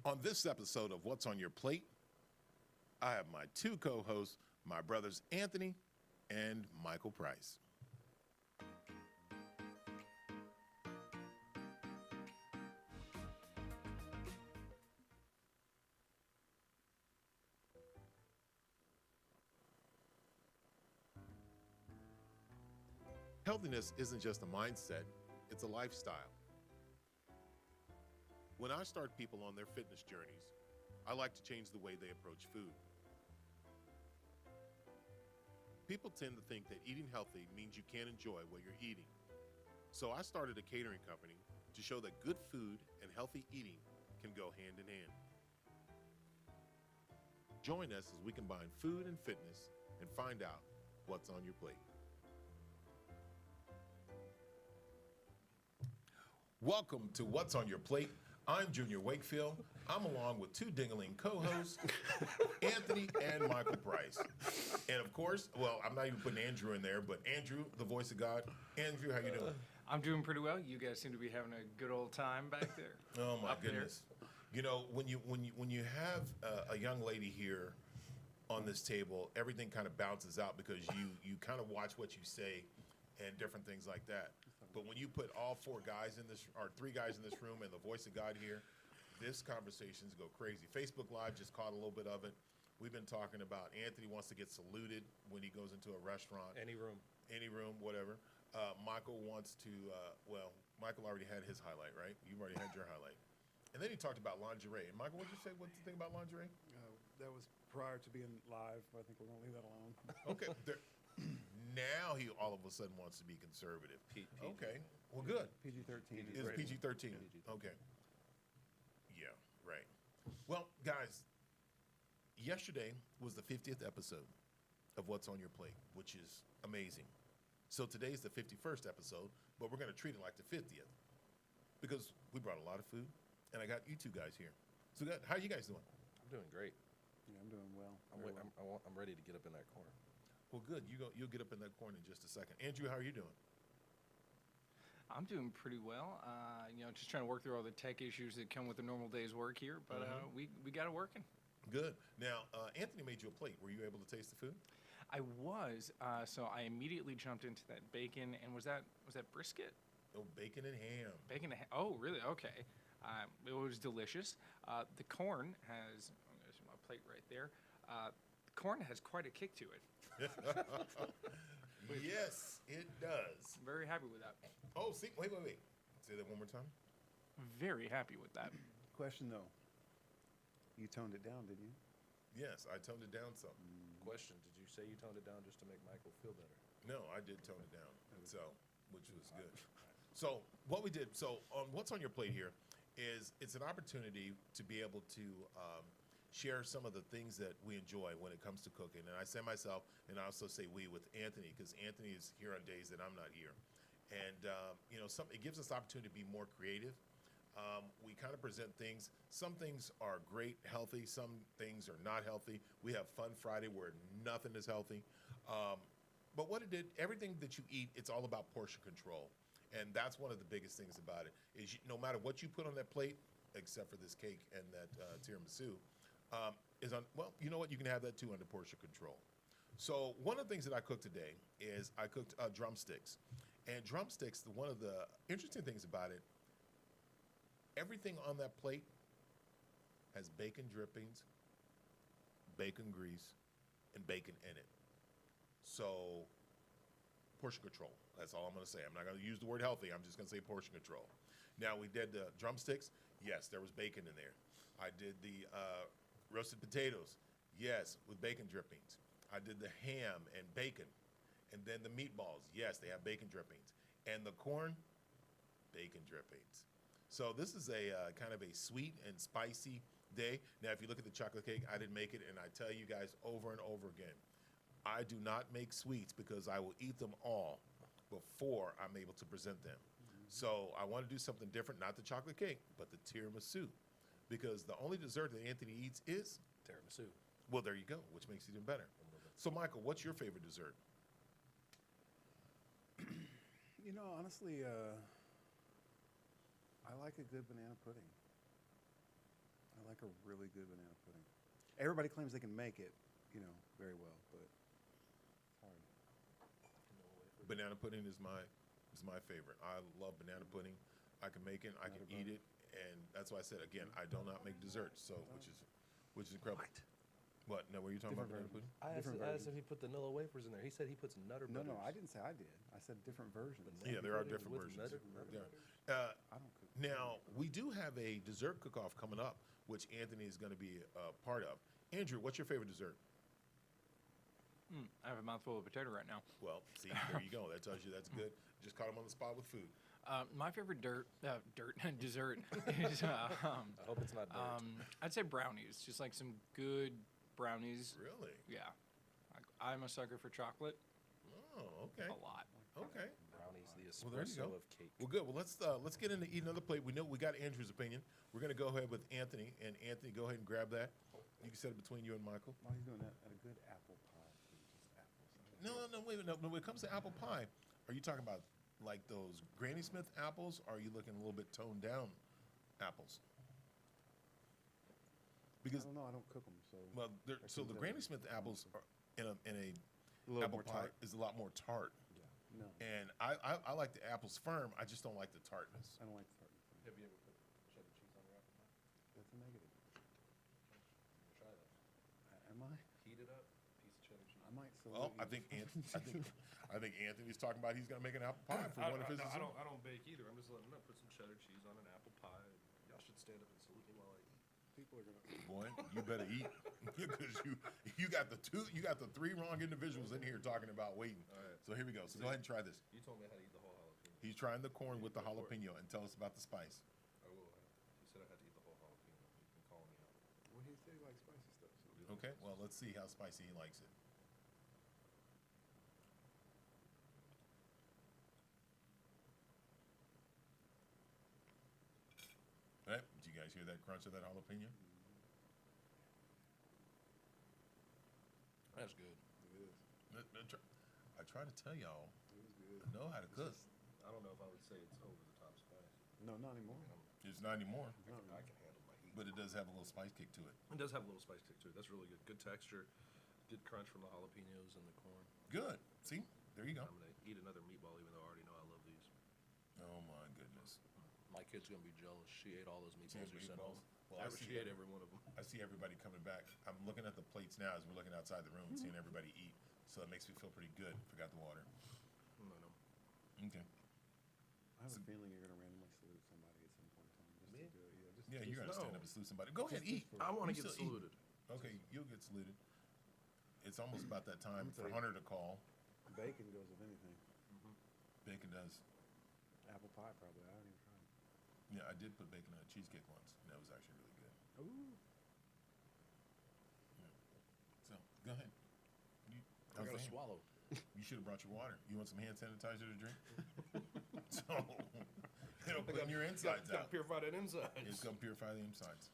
On this episode of What's on Your Plate, I have my two co-hosts, my brothers Anthony and Michael Price. Healthiness isn't just a mindset, it's a lifestyle. When I start people on their fitness journeys, I like to change the way they approach food. People tend to think that eating healthy means you can't enjoy what you're eating. So I started a catering company to show that good food and healthy eating can go hand in hand. Join us as we combine food and fitness and find out what's on your plate. Welcome to What's on Your Plate. I'm Junior Wakefield. I'm along with two dingling co-hosts, Anthony and Michael Price. And of course, well, I'm not even putting Andrew in there, but Andrew, the voice of God. Andrew, how you doing? I'm doing pretty well. You guys seem to be having a good old time back there. Oh my goodness! You know, when you have a young lady here on this table, everything kind of bounces out because you kind of watch what you say and different things like that. But when you put all four guys in this, or three guys in this room and the voice of God here, this conversations go crazy. Facebook Live just caught a little bit of it. We've been talking about Anthony wants to get saluted when he goes into a restaurant. Any room, whatever. Michael wants to, Michael already had his highlight, right? You've already had your highlight. And then he talked about lingerie. And Michael, what'd you say? What do you think about lingerie? That was prior to being live, but I think we're going to leave that alone. Okay. Now he all of a sudden wants to be conservative. Okay. Well, good. PG-13. It's PG-13. Okay. Yeah, right. Well, guys, yesterday was the 50th episode of What's on Your Plate, which is amazing. So today's the 51st episode, but we're going to treat it like the 50th because we brought a lot of food, and I got you two guys here. So how are you guys doing? I'm doing great. Yeah, I'm doing well. I'm ready to get up in that corner. Well, good. You'll get up in that corner in just a second. Andrew, how are you doing? I'm doing pretty well. Just trying to work through all the tech issues that come with a normal day's work here, but we got it working. Good. Now, Anthony made you a plate. Were you able to taste the food? I was. So I immediately jumped into that bacon, and was that brisket? Oh, bacon and ham. Bacon and ham. Oh, really? Okay. It was delicious. The corn has. There's my plate right there. Corn has quite a kick to it. Yes, it does. I'm very happy with that. Oh, see, wait. Say that one more time. Very happy with that. Question, though. You toned it down, didn't you? Yes, I toned it down some. Question, did you say you toned it down just to make Michael feel better? No, I did tone it down, which was good. So what we did, on What's on Your Plate here is it's an opportunity to be able to share some of the things that we enjoy when it comes to cooking. And I say myself, and I also say we with Anthony, because Anthony is here on days that I'm not here. And, it gives us the opportunity to be more creative. We kind of present things. Some things are great, healthy. Some things are not healthy. We have Fun Friday where nothing is healthy. But what it did, everything that you eat, it's all about portion control. And that's one of the biggest things about it, is no matter what you put on that plate, except for this cake and that tiramisu, you know what? You can have that too under portion control. So one of the things that I cooked today is I cooked drumsticks. And drumsticks, one of the interesting things about it, everything on that plate has bacon drippings, bacon grease, and bacon in it. So portion control. That's all I'm going to say. I'm not going to use the word healthy. I'm just going to say portion control. Now, we did the drumsticks. Yes, there was bacon in there. I did the roasted potatoes, yes, with bacon drippings. I did the ham and bacon. And then the meatballs, yes, they have bacon drippings. And the corn, bacon drippings. So this is a kind of a sweet and spicy day. Now, if you look at the chocolate cake, I didn't make it, and I tell you guys over and over again, I do not make sweets because I will eat them all before I'm able to present them. So I want to do something different, not the chocolate cake, but the tiramisu. Because the only dessert that Anthony eats is Tiramisu. Well, there you go, which makes it even better. So, Michael, what's your favorite dessert? Honestly, I like a good banana pudding. I like a really good banana pudding. Everybody claims they can make it, very well, but it's hard. Banana pudding is my favorite. I love banana pudding. I can make it. I can eat it, and that's why I said again, I do not make desserts. So which is incredible. What? Now, were you talking about banana pudding? I asked if he put the Nilla wafers in there. He said he puts Nutter No, Butters. I didn't say I did. I said different versions. Yeah, there are pudding different with versions. Nutter Yeah. I don't cook. Now, we do have a dessert cook-off coming up, which Anthony is going to be a part of. Andrew, what's your favorite dessert? I have a mouthful of potato right now. Well, see, there you go. That tells you that's good. Just caught him on the spot with food. My favorite dessert is, I hope it's not dirt. I'd say brownies. Just like some good brownies. Really? Yeah. I'm a sucker for chocolate. Oh, okay. A lot. Okay. Brownies, the Well, there you espresso go. of cake. Well, good. Well, let's get into eat another plate. We know we got Andrew's opinion. We're going to go ahead with Anthony, and Anthony, go ahead and grab that. You can set it between you and Michael. While he's doing that, and a good apple pie, too, just apples. No, wait a minute. No, when it comes to apple pie, are you talking about like those Granny Smith apples, or are you looking a little bit toned down apples? Because I don't know. I don't cook them, so. well, I so couldn't the tell Granny you. Smith apples are in a little apple more pie tart. is a lot more tart, No, and I like the apples firm. I just don't like the tartness. I don't like tart. Have you ever put cheddar cheese on your apple pie? That's a negative. Try that. Am I? Heat it up, piece of cheddar cheese. I might. Well, I think Anthony's talking about he's going to make an apple pie for one of his. I don't bake either. I'm just letting them put some cheddar cheese on an apple pie. Y'all should stand up and salute me while I eat. People are gonna. Boy, you better eat because you got the three wrong individuals in here talking about waiting. All right. So here we go. So go ahead and try this. You told me how to eat the whole jalapeno. He's trying the corn with the jalapeno, and tell us about the spice. I will. You said I had to eat the whole jalapeno. You can call me out. Well, he said he likes spicy stuff. So. Okay, well, let's see how spicy he likes it. All right, did you guys hear that crunch of that jalapeno? That's good. It is. I try to tell y'all, It is good. I know how to cook. I don't know if I would say it's over the top spice. No, not anymore. It's not anymore, I can handle my heat. but it does have a little spice kick to it. It does have a little spice kick to it. That's really good. Good texture. Good crunch from the jalapenos and the corn. Good. See, there you go. I'm gonna eat another meatball, even though I already know I love these. Oh my goodness. My kid's gonna be jealous. She ate all those She meatballs had you sent meatballs? home. Well, I see She ate every one of them. I see everybody coming back. I'm looking at the plates now as we're looking outside the room and seeing everybody eat. So it makes me feel pretty good. Forgot the water. No. Okay. I have a feeling you're gonna randomly salute somebody at some point in time. Just Me? to do it. Yeah. Just Yeah, you're gonna stand No. up and salute somebody. Go ahead, eat. I want to You get still eat. saluted. Okay, you'll get saluted. It's almost about that time I'm for sorry. Hunter to call. Bacon goes with anything. Bacon does. Apple pie, probably. I haven't even tried it. Yeah, I did put bacon on a cheesecake once, and that was actually really good. Ooh. So go ahead. I how's gotta the hand? swallow. You should have brought your water. You want some hand sanitizer to drink? So it'll clean your insides Gotta out. purify that inside. It's gonna purify the insides.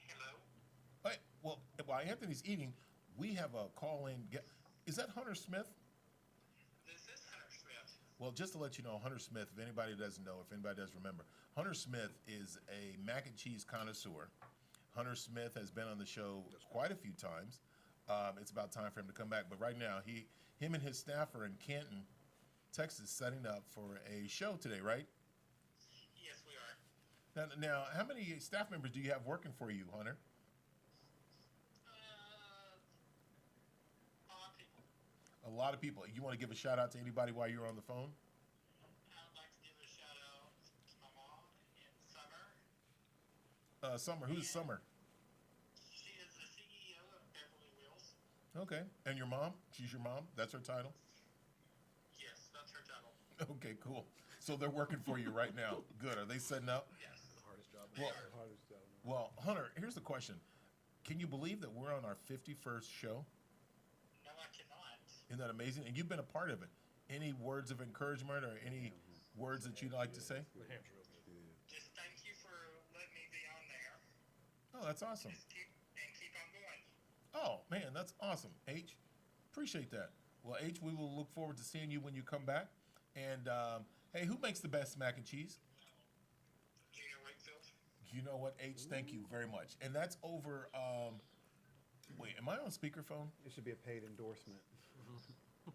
Hello? Hey, well, while Anthony's eating, we have a call-in. Is that Hunter Smith? This is Hunter Smith. Well, just to let you know, Hunter Smith, if anybody doesn't know, if anybody does remember, Hunter Smith is a mac and cheese connoisseur. Hunter Smith has been on the show quite a few times. It's about time for him to come back. But right now, him and his staff are in Canton, Texas, setting up for a show today, right? Yes, we are. Now, how many staff members do you have working for you, Hunter? A lot of people. A lot of people. You want to give a shout out to anybody while you're on the phone? I'd like to give a shout out to my mom and Summer. Summer. Who's Summer? She is the CEO of Beverly Wheels. Okay. And your mom? She's your mom? That's her title? Yes, that's her title. Okay, cool. So they're working for you right now. Good. Are they setting up? Yes. The hardest job. Well, The hardest job. well, Hunter, here's the question. Can you believe that we're on our 51st show? No, I cannot. Isn't that amazing? And you've been a part of it. Any words of encouragement or any words that you'd like to say? The ham's real good. Just thank you for letting me be on there. Oh, that's awesome. Just keep on going. Oh, man, that's awesome. H, appreciate that. Well, H, we will look forward to seeing you when you come back. And, hey, who makes the best mac and cheese? Gina Wakefield. You know what, H? Thank you very much. And that's over. Wait, am I on speakerphone? It should be a paid endorsement. No,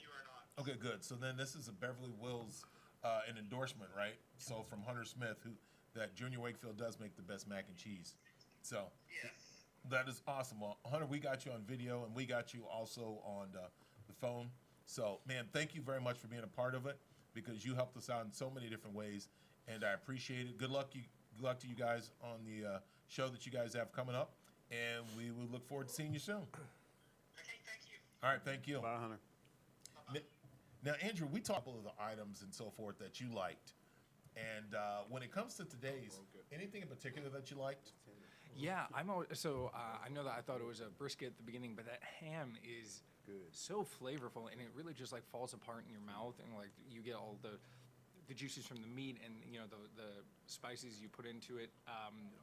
you are not. Okay, good. So then this is a Beverly Wills, an endorsement, right? So from Hunter Smith, who that Junior Wakefield does make the best mac and cheese. So Yes. that is awesome. Well, Hunter, we got you on video, and we got you also on the phone. So, man, thank you very much for being a part of it because you helped us out in so many different ways, and I appreciate it. Good luck to you guys on the show that you guys have coming up, and we will look forward to seeing you soon. Okay, thank you. All right, thank you. Bye, Hunter. Now, Andrew, we talked about the items and so forth that you liked, and when it comes to today's, anything in particular that you liked? Yeah, I'm always, so I know that I thought it was a brisket at the beginning, but that ham is Good. so flavorful, and it really just like falls apart in your mouth, and like you get all the juices from the meat, and you know the spices you put into it,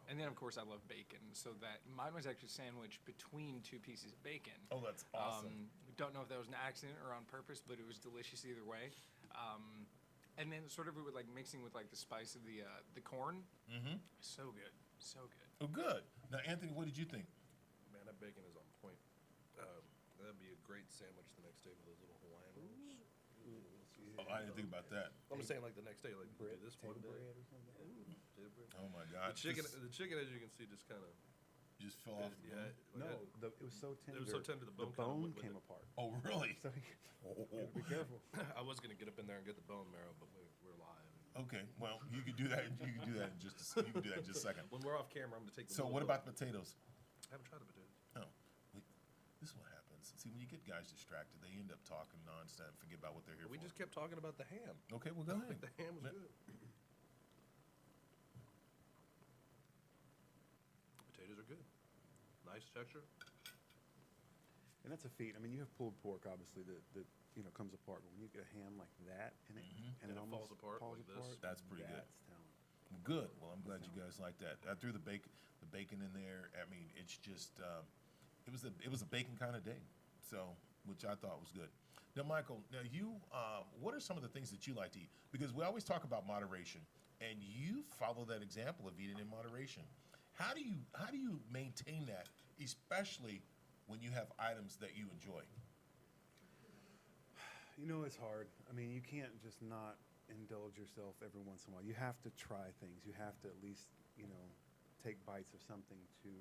and then of course I love bacon, so that mine was actually sandwiched between two pieces of bacon. Oh, that's awesome. Don't know if that was an accident or on purpose, but it was delicious either way. And then sort of it with like mixing with like the spice of the corn. Mm-hmm. So good, so good. Oh, good. Now, Anthony, what did you think? Man, that bacon is on point. That'd be a great sandwich the next day with those little Hawaiian rolls. Oh, I didn't think about that. I'm just saying, like the next day, like Bread, do this potato one day. bread or something. Potato bread. Oh my God! The chicken, as you can see, just kind of just fell off. The bone. No, it was so tender. It was so tender, the bone the kinda bone went with came it. apart. Oh, really? So you gotta be careful. I was gonna get up in there and get the bone marrow, but we're live. Okay. Well, you could do that. You can do that in just. You can do that in just a second. When we're off camera, I'm gonna take. The So, little what bone. about the potatoes? I haven't tried the potatoes. Oh, wait. This is what happens. See, when you get guys distracted, they end up talking nonstop and forget about what they're here We for. just kept talking about the ham. Okay. Well, go ahead. The ham was Ma- good. Potatoes are good. Nice texture. And that's a feat. I mean, you have pulled pork, obviously, that comes apart. But when you get a ham like that, and it And it almost falls apart like this. That's pretty good. That's talent. Well, good. Well, I'm glad you guys like that. I threw the bacon in there. I mean, it's just it was a bacon kind of day, so which I thought was good. Now, Michael, you what are some of the things that you like to eat? Because we always talk about moderation, and you follow that example of eating in moderation. How do you maintain that, especially when you have items that you enjoy? You know, it's hard. I mean, you can't just not indulge yourself every once in a while. You have to try things. You have to at least, take bites of something to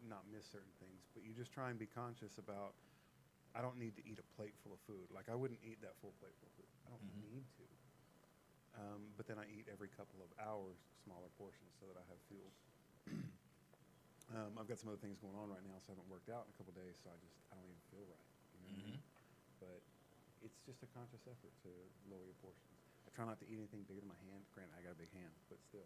not miss certain things. But you just try and be conscious about, I don't need to eat a plate full of food. Like, I wouldn't eat that full plate full of food. I don't need to. But then I eat every couple of hours smaller portions so that I have fuel. I've got some other things going on right now, so I haven't worked out in a couple of days, so I don't even feel right. You know what I mean? But it's just a conscious effort to lower your portions. I try not to eat anything bigger than my hand. Granted, I got a big hand, but still,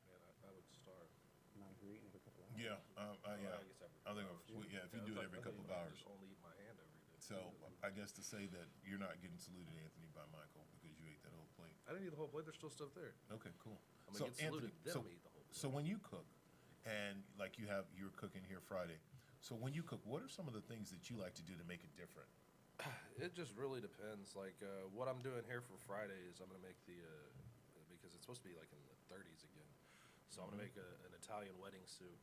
Man, I would starve. not if you're eating every couple of hours. Yeah, yeah. I guess every I think couple hours. if you do it every couple of I hours. just only eat my hand every day. So I guess to say that you're not getting saluted, Anthony, by Michael because you ate that whole plate. I didn't eat the whole plate. There's still stuff there. Okay, cool. I'm gonna get saluted, then I'm gonna eat the whole plate. So when you cook, and like you're cooking here Friday, so when you cook, what are some of the things that you like to do to make it different? It just really depends. Like what I'm doing here for Friday is I'm gonna make the because it's supposed to be like in the 30s again. So I'm gonna make an Italian wedding soup,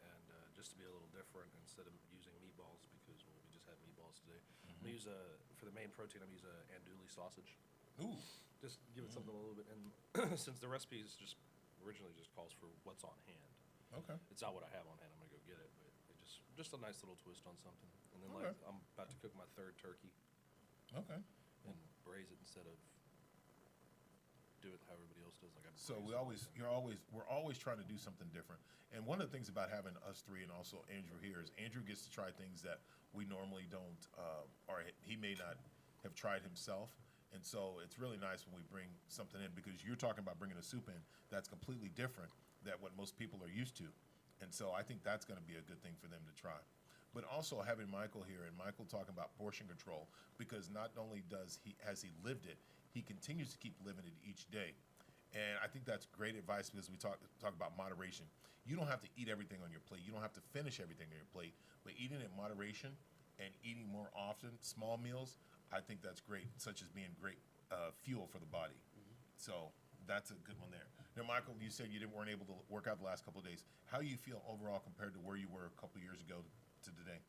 and just to be a little different, instead of using meatballs because we just had meatballs today. I'm gonna use for the main protein. I'm gonna use a andouille sausage. Ooh, Just give it something a little bit. And since the recipe is just originally just calls for what's on hand, okay. it's not what I have on hand. I'm gonna go get it, but it just a nice little twist on something. And then Okay. like I'm about to cook my third turkey Okay. and braise it instead of do it how everybody else does. Like I So braise it. we're always trying to do something different. And one of the things about having us three and also Andrew here is Andrew gets to try things that we normally don't, or he may not have tried himself. And so it's really nice when we bring something in because you're talking about bringing a soup in that's completely different than what most people are used to. And so I think that's going to be a good thing for them to try. But also having Michael here and Michael talking about portion control because not only has he lived it, he continues to keep living it each day. And I think that's great advice because we talk about moderation. You don't have to eat everything on your plate. You don't have to finish everything on your plate. But eating in moderation and eating more often, small meals, I think that's great, such as being great fuel for the body. So that's a good one there. Now, Michael, you said you weren't able to work out the last couple of days. How do you feel overall compared to where you were a couple of years ago to today?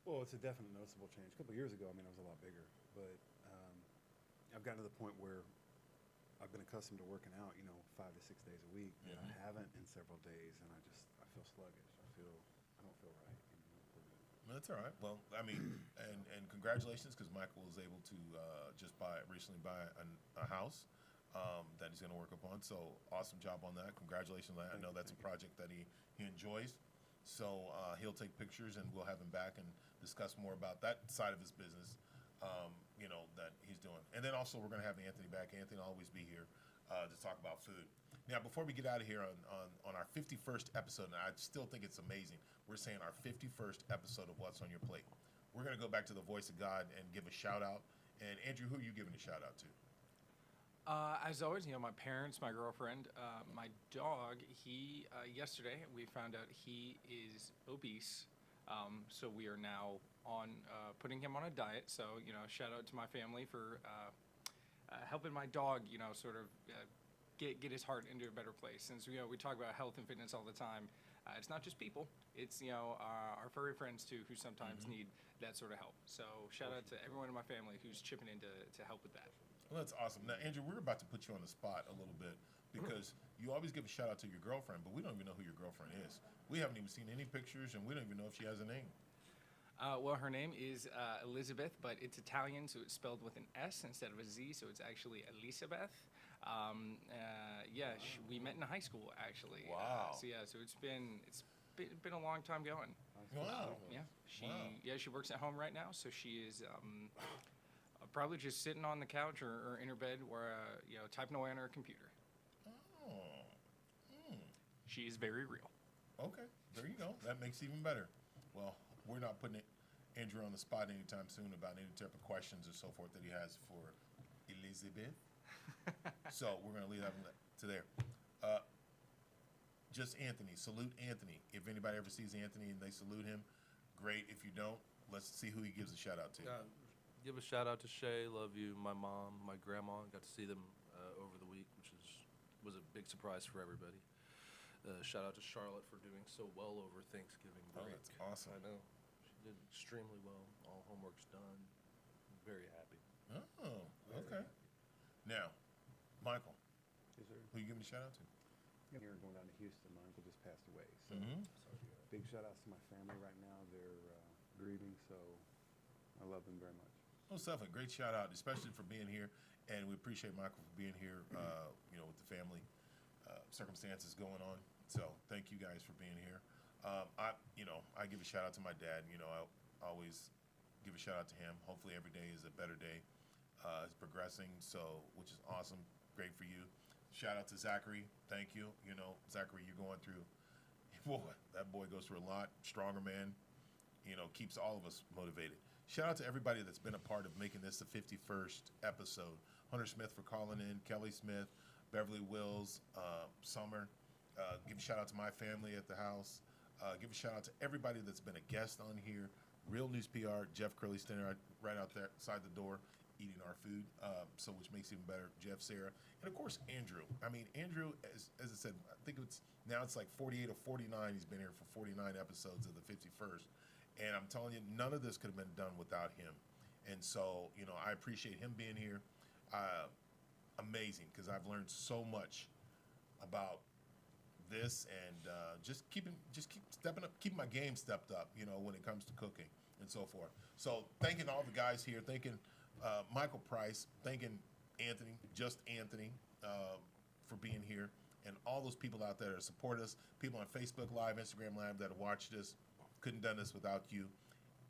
Well, it's a definite noticeable change. A couple of years ago, I mean, I was a lot bigger, but I've gotten to the point where I've been accustomed to working out, 5 to 6 days a week, but I haven't in several days, and I feel sluggish. I don't feel right. That's all right. Well, I mean, and congratulations, because Michael was able to just recently buy a house that he's going to work upon. So awesome job on that. Congratulations on that. I know that's a project that he enjoys. So he'll take pictures, and we'll have him back and discuss more about that side of his business, that he's doing. And then also we're going to have Anthony back. Anthony will always be here to talk about food. Now, before we get out of here on our 51st episode, and I still think it's amazing, we're saying our 51st episode of What's on Your Plate. We're going to go back to the voice of God and give a shout out. And Andrew, who are you giving a shout out to? As always, my parents, my girlfriend, my dog. He yesterday we found out he is obese, so we are now on putting him on a diet. So shout out to my family for helping my dog, sort of get his heart into a better place. Since we talk about health and fitness all the time, it's not just people; it's our furry friends too, who sometimes need that sort of help. So shout out to everyone in my family who's chipping in to help with that. Well, that's awesome. Now, Andrew, we're about to put you on the spot a little bit because you always give a shout out to your girlfriend, but we don't even know who your girlfriend is. We haven't even seen any pictures, and we don't even know if she has a name. Well, her name is Elizabeth, but it's Italian, so it's spelled with an S instead of a Z, so it's actually Elisabeth. We met in high school, actually. Wow. So it's been a long time going. Wow. She works at home right now, so she is probably just sitting on the couch or in her bed, or typing away on her computer. Oh. She is very real. Okay, there you go. That makes it even better. Well, we're not putting Andrew on the spot anytime soon about any type of questions or so forth that he has for Elizabeth. So we're going to leave that to there. Just Anthony. Salute Anthony. If anybody ever sees Anthony and they salute him, great. If you don't, let's see who he gives a shout out to. Give a shout out to Shay. Love you. My mom, my grandma. Got to see them over the week, which was a big surprise for everybody. Shout out to Charlotte for doing so well over Thanksgiving break. Oh, that's awesome. I know. She did extremely well. All homework's done. Very happy. Oh, okay. Now, Michael, Yes, sir. who you giving a shout out to? Here going down to Houston, my uncle just passed away. So big shout outs to my family right now. They're grieving, so I love them very much. Most definitely. Great shout out, especially for being here. And we appreciate Michael for being here, with the family circumstances going on. So thank you guys for being here. I give a shout out to my dad. I always give a shout out to him. Hopefully every day is a better day. It's progressing, which is awesome. Great for you. Shout out to Zachary. Thank you. Zachary, you're going through, boy, that boy goes through a lot. Stronger man, keeps all of us motivated. Shout out to everybody that's been a part of making this the 51st episode. Hunter Smith for calling in, Kelly Smith, Beverly Wills, Summer. Give a shout out to my family at the house. Give a shout out to everybody that's been a guest on here. Real News PR, Jeff Curley standing right out there outside the door eating our food, which makes it even better. Jeff, Sarah, and of course Andrew. I mean, Andrew, as I said, I think it's like 48 or 49. He's been here for 49 episodes of the 51st. And I'm telling you, none of this could have been done without him. And so, I appreciate him being here. Amazing, because I've learned so much about this, and just keep stepping up, keep my game stepped up, when it comes to cooking and so forth. So thanking all the guys here, thanking Michael Price, thanking Anthony, just Anthony, for being here, and all those people out there that support us, people on Facebook Live, Instagram Live that have watched us. Couldn't done this without you.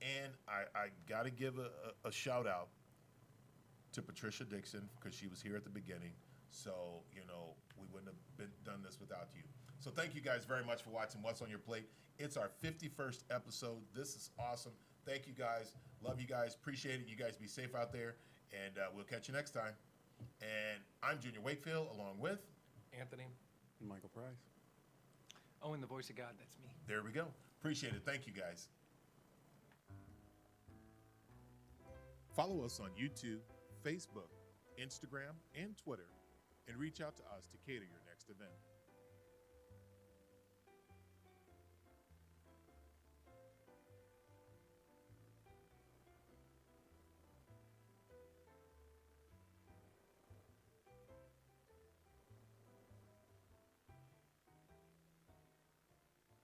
And I got to give a shout out to Patricia Dixon, because she was here at the beginning. So, we wouldn't have done this without you. So thank you guys very much for watching What's on Your Plate. It's our 51st episode. This is awesome. Thank you guys. Love you guys. Appreciate it. You guys be safe out there. And we'll catch you next time. And I'm Junior Wakefield, along with Anthony. And Michael Price. Oh, and the voice of God, that's me. There we go. Appreciate it. Thank you, guys. Follow us on YouTube, Facebook, Instagram, and Twitter and reach out to us to cater your next event.